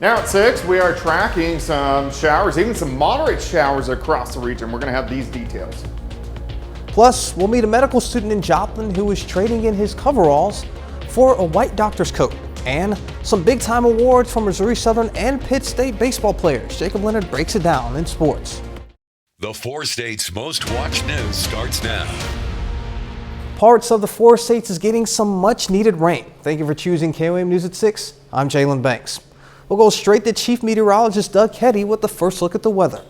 Now at 6, we are tracking some showers, even some moderate showers across the region. We're going to have these details. Plus, we'll meet a medical student in Joplin who is trading in his coveralls for a white doctor's coat. And some big-time awards from Missouri Southern and Pitt State baseball players. Jacob Leonard breaks it down in sports. The four states' most watched news starts now. Parts of the four states is getting some much-needed rain. Thank you for choosing KOAM News at 6. I'm Jalen Banks. We'll go straight to Chief Meteorologist Doug Ketty with the first look at the weather.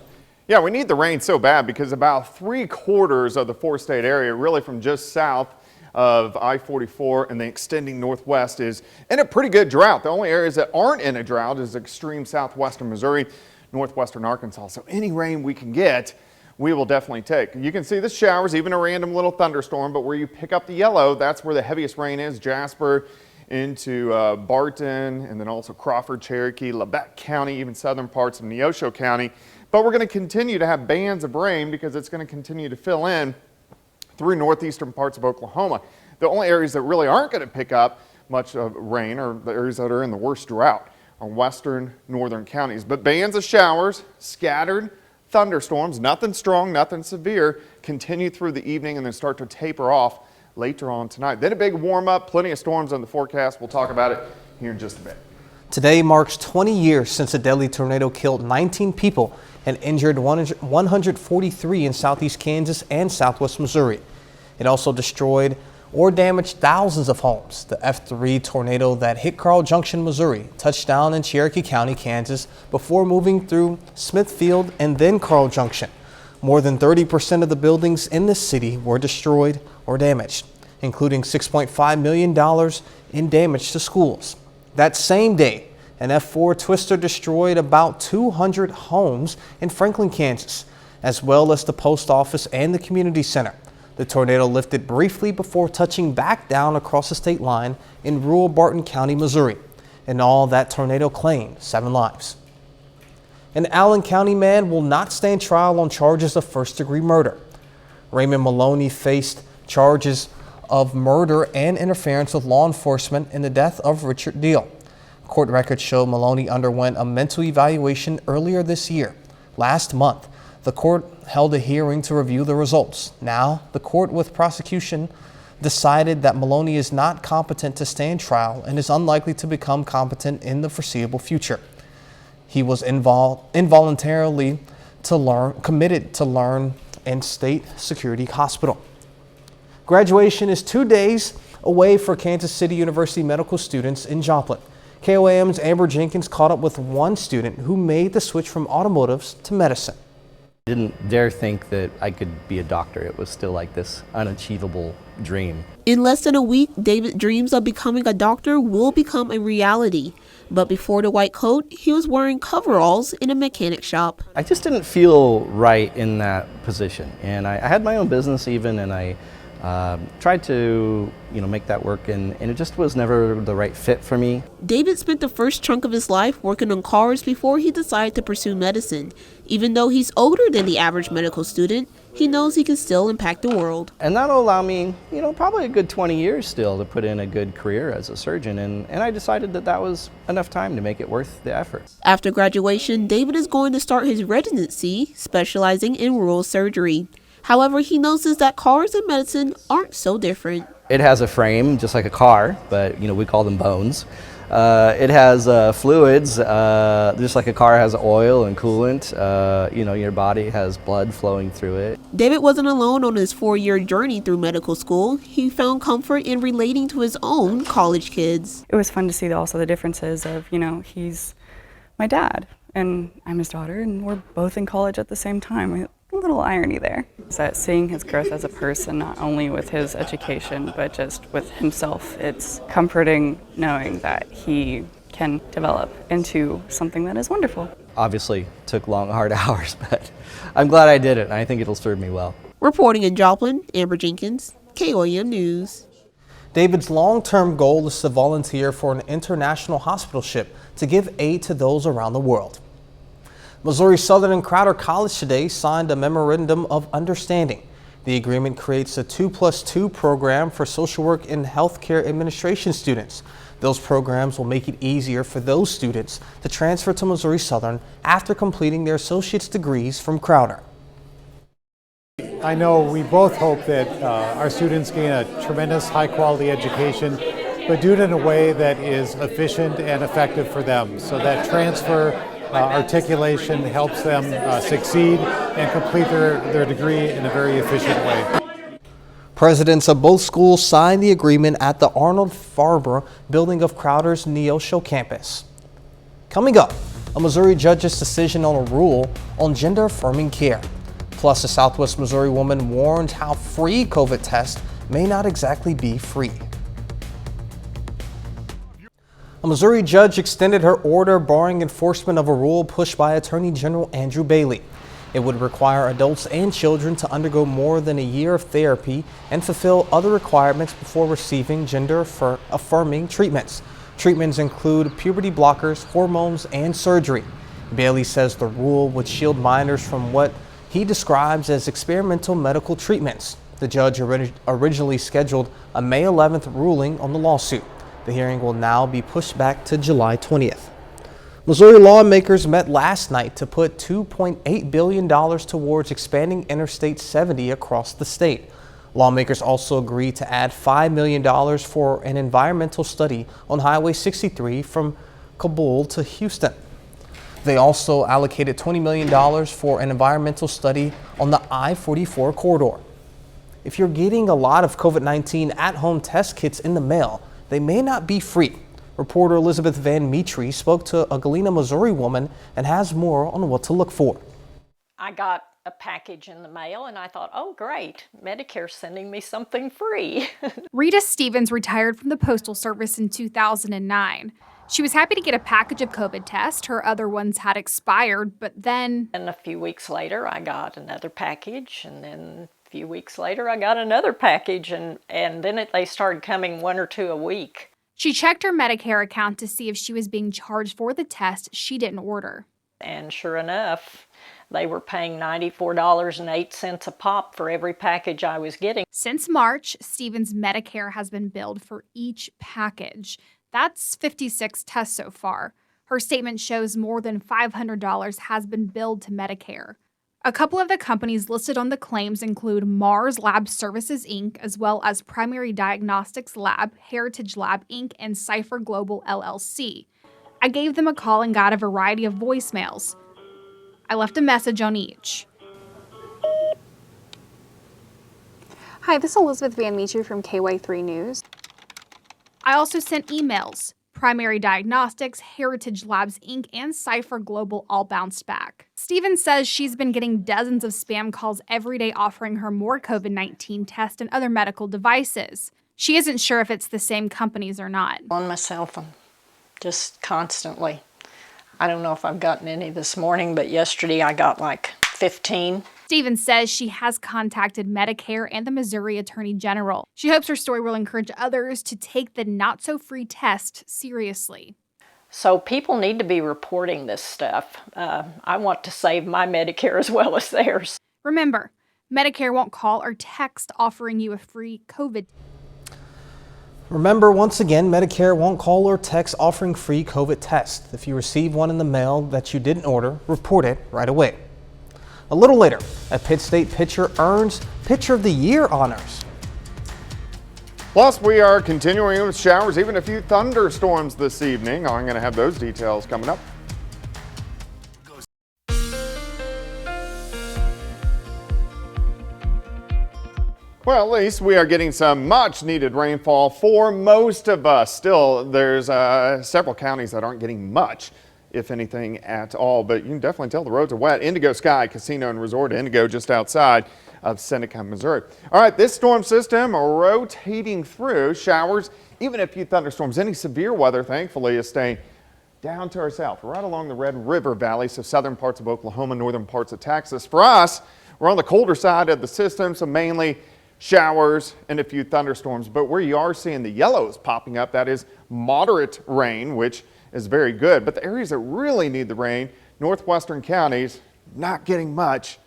Yeah, we need the rain so bad because about 3/4 of the four-state area, really from just south of I-44 and then extending northwest, is in a pretty good drought. The only areas that aren't in a drought is extreme southwestern Missouri, northwestern Arkansas. So any rain we can get, we will definitely take. You can see the showers, even a random little thunderstorm, but where you pick up the yellow, that's where the heaviest rain is. Jasper into Barton, and then also Crawford, Cherokee, Lebec County, even southern parts of Neosho County. But we're going to continue to have bands of rain because it's going to continue to fill in through northeastern parts of Oklahoma. The only areas that really aren't going to pick up much of rain, or the areas that are in the worst drought, are western, northern counties. But bands of showers, scattered thunderstorms, nothing strong, nothing severe, continue through the evening and then start to taper off later on tonight. Then a big warm up, plenty of storms on the forecast. We'll talk about it here in just a bit. Today marks 20 years since a deadly tornado killed 19 people and injured 143 in southeast Kansas and southwest Missouri. It also destroyed or damaged thousands of homes. The F3 tornado that hit Carl Junction, Missouri, touched down in Cherokee County, Kansas, before moving through Smithfield and then Carl Junction. More than 30% of the buildings in the city were destroyed or damaged, including $6.5 million in damage to schools. That same day, an F4 twister destroyed about 200 homes in Franklin, Kansas, as well as the post office and the community center. The tornado lifted briefly before touching back down across the state line in rural Barton County, Missouri. In all, that tornado claimed 7 lives. An Allen County man will not stand trial on charges of first-degree murder. Raymond Maloney faced charges of murder and interference with law enforcement in the death of Richard Deal. Court records show Maloney underwent a mental evaluation earlier this year. Last month, the court held a hearing to review the results. Now, the court with prosecution decided that Maloney is not competent to stand trial and is unlikely to become competent in the foreseeable future. He was involuntarily committed to learn in State Security Hospital. Graduation is 2 days away for Kansas City University medical students in Joplin. KOAM's Amber Jenkins caught up with one student who made the switch from automotives to medicine. I didn't dare think that I could be a doctor. It was still like this unachievable dream. In less than a week, David's dreams of becoming a doctor will become a reality. But before the white coat, he was wearing coveralls in a mechanic shop. I just didn't feel right in that position. And I had my own business even, and I tried to make that work, and it just was never the right fit for me. David spent the first chunk of his life working on cars before he decided to pursue medicine. Even though he's older than the average medical student, he knows he can still impact the world. And that'll allow me, probably a good 20 years still to put in a good career as a surgeon, and I decided that that was enough time to make it worth the effort. After graduation, David is going to start his residency, specializing in rural surgery. However, he notices that cars and medicine aren't so different. It has a frame, just like a car, but we call them bones. It has fluids, just like a car has oil and coolant. Your body has blood flowing through it. David wasn't alone on his 4-year journey through medical school. He found comfort in relating to his own college kids. It was fun to see also the differences of, he's my dad and I'm his daughter, and we're both in college at the same time. A little irony there. So seeing his growth as a person, not only with his education, but just with himself, it's comforting knowing that he can develop into something that is wonderful. Obviously, took long, hard hours, but I'm glad I did it, and I think it'll serve me well. Reporting in Joplin, Amber Jenkins, KOAM News. David's long-term goal is to volunteer for an international hospital ship to give aid to those around the world. Missouri Southern and Crowder College today signed a memorandum of understanding. The agreement creates a 2+2 program for social work and healthcare administration students. Those programs will make it easier for those students to transfer to Missouri Southern after completing their associate's degrees from Crowder. I know we both hope that our students gain a tremendous high-quality education, but do it in a way that is efficient and effective for them, so that transfer articulation helps them succeed and complete their degree in a very efficient way. Presidents of both schools signed the agreement at the Arnold Farber building of Crowder's Neosho campus. Coming up, a Missouri judge's decision on a rule on gender-affirming care. Plus, a Southwest Missouri woman warns how free COVID tests may not exactly be free. A Missouri judge extended her order barring enforcement of a rule pushed by Attorney General Andrew Bailey. It would require adults and children to undergo more than a year of therapy and fulfill other requirements before receiving gender-affirming treatments. Treatments include puberty blockers, hormones, and surgery. Bailey says the rule would shield minors from what he describes as experimental medical treatments. The judge originally scheduled a May 11th ruling on the lawsuit. The hearing will now be pushed back to July 20th. Missouri lawmakers met last night to put $2.8 billion towards expanding Interstate 70 across the state. Lawmakers also agreed to add $5 million for an environmental study on Highway 63 from Kabul to Houston. They also allocated $20 million for an environmental study on the I-44 corridor. If you're getting a lot of COVID-19 at-home test kits in the mail, they may not be free. Reporter Elizabeth Van Metry spoke to a Galena, Missouri woman and has more on what to look for. I got a package in the mail and I thought, oh great, Medicare's sending me something free. Rita Stevens retired from the Postal Service in 2009. She was happy to get a package of COVID tests. Her other ones had expired, but then... And a few weeks later, I got another package, and then a few weeks later, I got another package, and then they started coming 1 or 2 a week. She checked her Medicare account to see if she was being charged for the test she didn't order. And sure enough, they were paying $94.08 a pop for every package I was getting. Since March, Stevens' Medicare has been billed for each package. That's 56 tests so far. Her statement shows more than $500 has been billed to Medicare. A couple of the companies listed on the claims include Mars Lab Services, Inc., as well as Primary Diagnostics Lab, Heritage Lab, Inc., and Cipher Global, LLC. I gave them a call and got a variety of voicemails. I left a message on each. Hi, this is Elizabeth Van Metry from KY3 News. I also sent emails. Primary Diagnostics, Heritage Labs, Inc., and Cipher Global all bounced back. Stevens says she's been getting dozens of spam calls every day offering her more COVID-19 tests and other medical devices. She isn't sure if it's the same companies or not. On my cell phone, just constantly. I don't know if I've gotten any this morning, but yesterday I got like 15. Stevens says she has contacted Medicare and the Missouri Attorney General. She hopes her story will encourage others to take the not-so-free test seriously. So people need to be reporting this stuff. I want to save my Medicare as well as theirs. Remember, Medicare won't call or text offering you a free COVID. Remember, once again, Medicare won't call or text offering free COVID tests. If you receive one in the mail that you didn't order, report it right away. A little later, a Pitt State pitcher earns Pitcher of the Year honors. Plus, we are continuing with showers, even a few thunderstorms this evening. I'm going to have those details coming up. Well, at least we are getting some much needed rainfall for most of us. Still, there's several counties that aren't getting much, if anything at all, but you can definitely tell the roads are wet. Indigo Sky Casino and Resort Indigo just outside of Seneca, Missouri. All right, this storm system rotating through showers, even a few thunderstorms. Any severe weather, thankfully, is staying down to our south, right along the Red River Valley, so southern parts of Oklahoma, northern parts of Texas. For us, we're on the colder side of the system, so mainly showers and a few thunderstorms. But where you are seeing the yellows popping up, that is moderate rain, which is very good. But the areas that really need the rain, northwestern counties, not getting much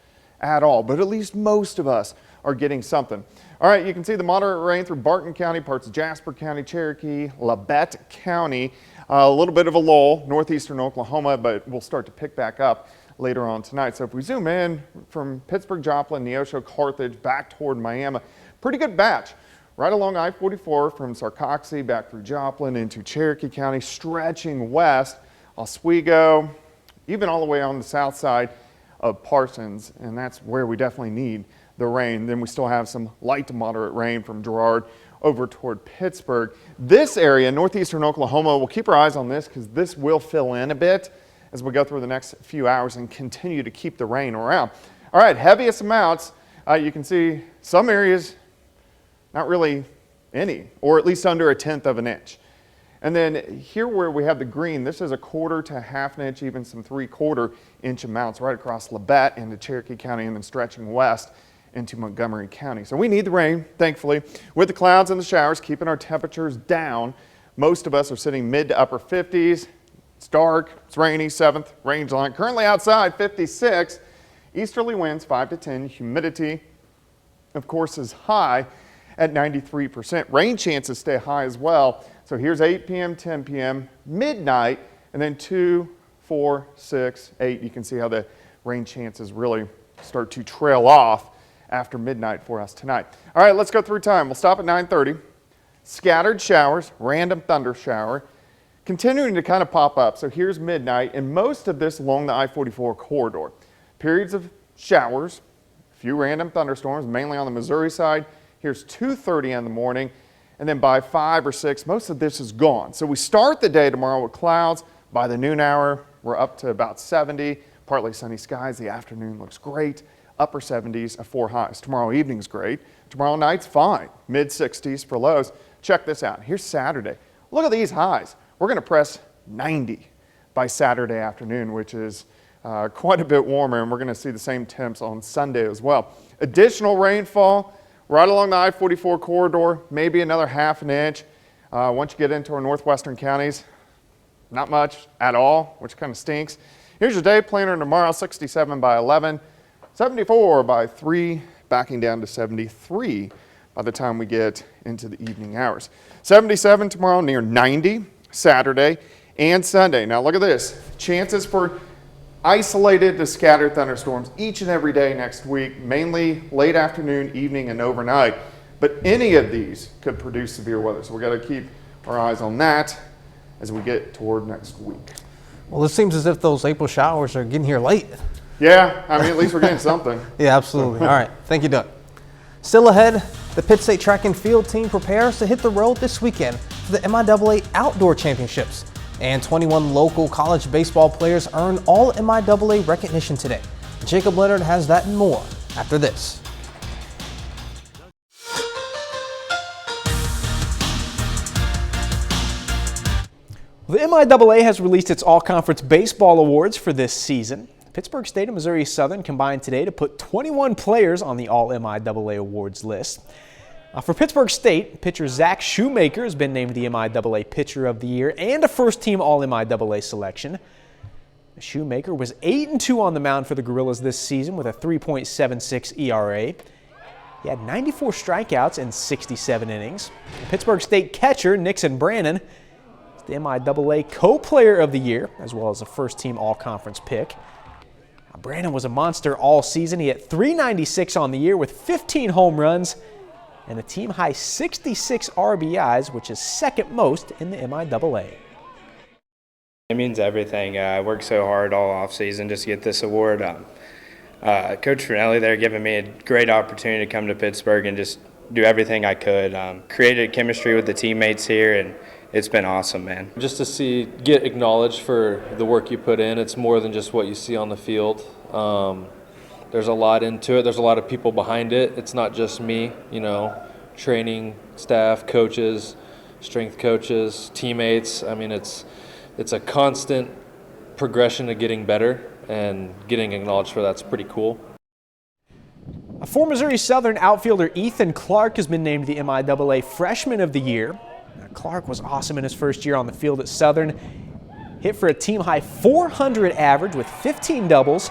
at all. But at least most of us are getting something. All right, you can see the moderate rain through Barton County, parts of Jasper County, Cherokee, Labette County. A little bit of a lull, northeastern Oklahoma, but we'll start to pick back up later on tonight. So if we zoom in from Pittsburgh, Joplin, Neosho, Carthage, back toward Miami, pretty good batch. Right along I-44 from Sarcoxie back through Joplin into Cherokee County, stretching west, Oswego, even all the way on the south side of Parsons, and that's where we definitely need the rain. Then we still have some light to moderate rain from Girard over toward Pittsburgh. This area, northeastern Oklahoma, we'll keep our eyes on this because this will fill in a bit as we go through the next few hours and continue to keep the rain around. All right, heaviest amounts, you can see some areas not really any, or at least under 1/10 of an inch. And then here where we have the green, this is 1/4 to 1/2 inch, even some 3/4 inch amounts right across Labette into Cherokee County and then stretching west into Montgomery County. So we need the rain, thankfully. With the clouds and the showers, keeping our temperatures down. Most of us are sitting mid to upper 50s. It's dark, it's rainy, 7th range line. Currently outside, 56. Easterly winds 5 to 10. Humidity, of course, is high at 93%. Rain chances stay high as well. So here's 8 p.m., 10 p.m., midnight, and then 2, 4, 6, 8. You can see how the rain chances really start to trail off after midnight for us tonight. All right, let's go through time. We'll stop at 9:30. Scattered showers, random thunder shower, continuing to kind of pop up. So here's midnight, and most of this along the I-44 corridor. Periods of showers, a few random thunderstorms, mainly on the Missouri side. Here's 2:30 in the morning, and then by 5 or 6, most of this is gone. So we start the day tomorrow with clouds. By the noon hour, we're up to about 70, partly sunny skies. The afternoon looks great, upper 70s, 4 highs. Tomorrow evening's great. Tomorrow night's fine, mid-60s for lows. Check this out. Here's Saturday. Look at these highs. We're going to press 90 by Saturday afternoon, which is quite a bit warmer, and we're going to see the same temps on Sunday as well. Additional rainfall right along the I-44 corridor, maybe another 1/2 inch. Once you get into our northwestern counties, not much at all, which kind of stinks. Here's your day planner tomorrow, 67 by 11, 74 by 3, backing down to 73 by the time we get into the evening hours. 77 tomorrow, near 90 Saturday and Sunday. Now look at this. Chances for isolated to scattered thunderstorms each and every day next week, mainly late afternoon, evening, and overnight. But any of these could produce severe weather. So we got to keep our eyes on that as we get toward next week. Well, it seems as if those April showers are getting here late. Yeah, I mean, at least we're getting something. Yeah, absolutely. All right. Thank you, Doug. Still ahead, the Pitt State track and field team prepares to hit the road this weekend for the MIAA Outdoor Championships. And 21 local college baseball players earned all MIAA recognition today. Jacob Leonard has that and more after this. The MIAA has released its all-conference baseball awards for this season. Pittsburgh State and Missouri Southern combined today to put 21 players on the all-MIAA awards list. For Pittsburgh State, pitcher Zach Shoemaker has been named the MIAA Pitcher of the Year and a first-team All-MIAA selection. Shoemaker was 8-2 on the mound for the Gorillas this season with a 3.76 ERA. He had 94 strikeouts in 67 innings. Pittsburgh State catcher Nixon Brannon is the MIAA Co-Player of the Year, as well as a first-team All-Conference pick. Brannon was a monster all season. He hit .396 on the year with 15 home runs and a team-high 66 RBIs, which is second most in the MIAA. It means everything. I worked so hard all off-season just to get this award. Coach Finelli there giving me a great opportunity to come to Pittsburgh and just do everything I could. Created chemistry with the teammates here, and it's been awesome, man. Just to get acknowledged for the work you put in, it's more than just what you see on the field. There's a lot into it. There's a lot of people behind it. It's not just me, training staff, coaches, strength coaches, teammates. I mean, it's a constant progression to getting better, and getting acknowledged for that's pretty cool. For Missouri Southern, outfielder Ethan Clark has been named the MIAA Freshman of the Year. Clark was awesome in his first year on the field at Southern. Hit for a team-high 400 average with 15 doubles,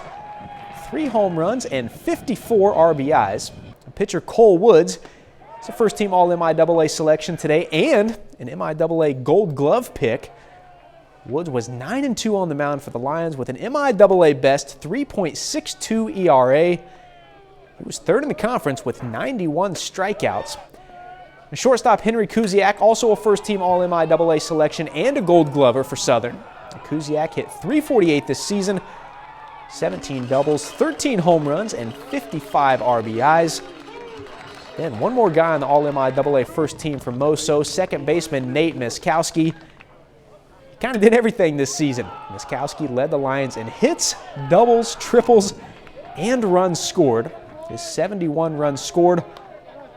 3 home runs, and 54 RBIs. pitcher Cole Woods is a first-team All-MIAA selection today and an MIAA Gold Glove pick. Woods was 9-2 on the mound for the Lions with an MIAA best 3.62 ERA. He was third in the conference with 91 strikeouts. And shortstop Henry Kuziak, also a first-team All-MIAA selection and a Gold Glover for Southern. Kuziak hit .348 this season, 17 doubles, 13 home runs, and 55 RBIs. Then one more guy on the All-MIAA first team from Moso, second baseman Nate Miskowski. He kind of did everything this season. Miskowski led the Lions in hits, doubles, triples, and runs scored. His 71 runs scored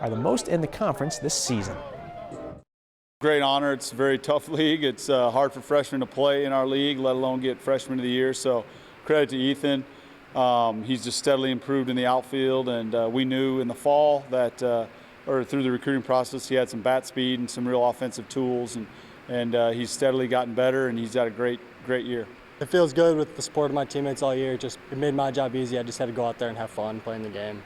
are the most in the conference this season. Great honor. It's a very tough league. It's hard for freshmen to play in our league, let alone get freshman of the year. So credit to Ethan. He's just steadily improved in the outfield, and we knew in the fall that, or through the recruiting process, he had some bat speed and some real offensive tools, and he's steadily gotten better, and he's had a great year. It feels good with the support of my teammates all year. It made my job easy. I just had to go out there and have fun playing the game.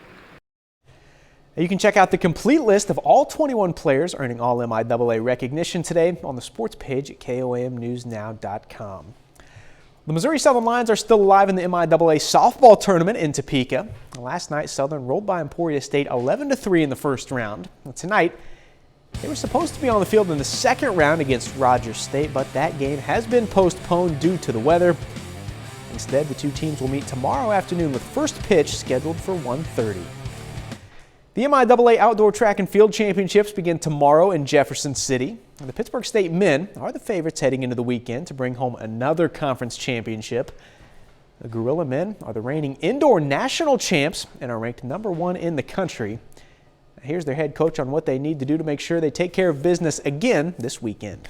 You can check out the complete list of all 21 players earning All-MIAA recognition today on the sports page at KOAMnewsnow.com. The Missouri Southern Lions are still alive in the MIAA softball tournament in Topeka. Last night, Southern rolled by Emporia State 11-3 in the first round. Tonight, they were supposed to be on the field in the second round against Rogers State, but that game has been postponed due to the weather. Instead, the two teams will meet tomorrow afternoon with first pitch scheduled for 1:30. The MIAA Outdoor Track and Field Championships begin tomorrow in Jefferson City. The Pittsburg State men are the favorites heading into the weekend to bring home another conference championship. The Gorilla men are the reigning indoor national champs and are ranked #1 in the country. Here's their head coach on what they need to do to make sure they take care of business again this weekend.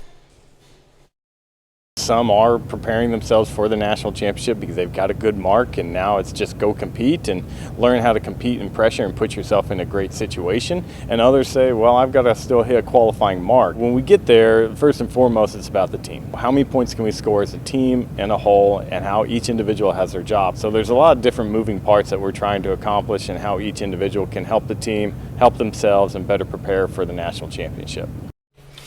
Some are preparing themselves for the national championship because they've got a good mark, and now it's just go compete and learn how to compete in pressure and put yourself in a great situation. And others say, well, I've got to still hit a qualifying mark. When we get there, first and foremost, it's about the team. How many points can we score as a team and a whole, and how each individual has their job. So there's a lot of different moving parts that we're trying to accomplish, and how each individual can help the team, help themselves, and better prepare for the national championship.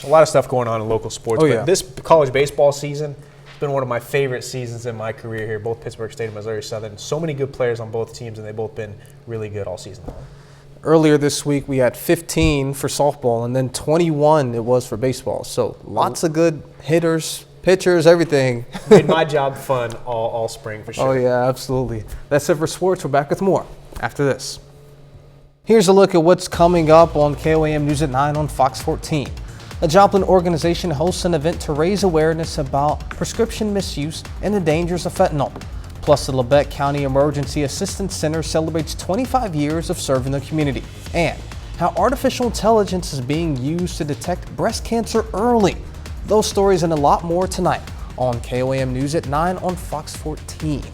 A lot of stuff going on in local sports, but this college baseball season has been one of my favorite seasons in my career here, both Pittsburg State and Missouri Southern. So many good players on both teams, and they've both been really good all season long. Earlier this week, we had 15 for softball, and then 21 it was for baseball. So lots of good hitters, pitchers, everything. Made my job fun all spring for sure. Oh, yeah, absolutely. That's it for sports. We're back with more after this. Here's a look at what's coming up on KOAM News at 9 on Fox 14. A Joplin organization hosts an event to raise awareness about prescription misuse and the dangers of fentanyl. Plus, the Labette County Emergency Assistance Center celebrates 25 years of serving the community, and how artificial intelligence is being used to detect breast cancer early. Those stories and a lot more tonight on KOAM News at 9 on Fox 14.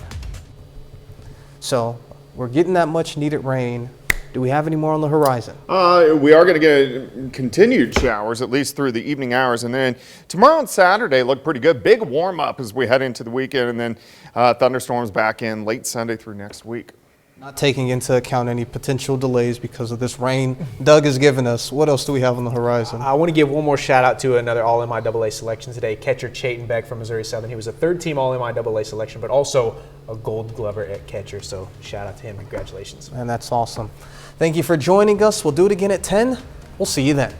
So, we're getting that much needed rain. Do we have any more on the horizon? We are going to get continued showers, at least through the evening hours. And then tomorrow and Saturday look pretty good. Big warm up as we head into the weekend. And then thunderstorms back in late Sunday through next week. Not taking into account any potential delays because of this rain Doug has given us. What else do we have on the horizon? I want to give one more shout out to another All-MIAA selection today, catcher Chayton Beck from Missouri Southern. He was a third-team All-MIAA selection, but also a Gold Glover at catcher. So shout out to him. Congratulations. And that's awesome. Thank you for joining us. We'll do it again at 10. We'll see you then.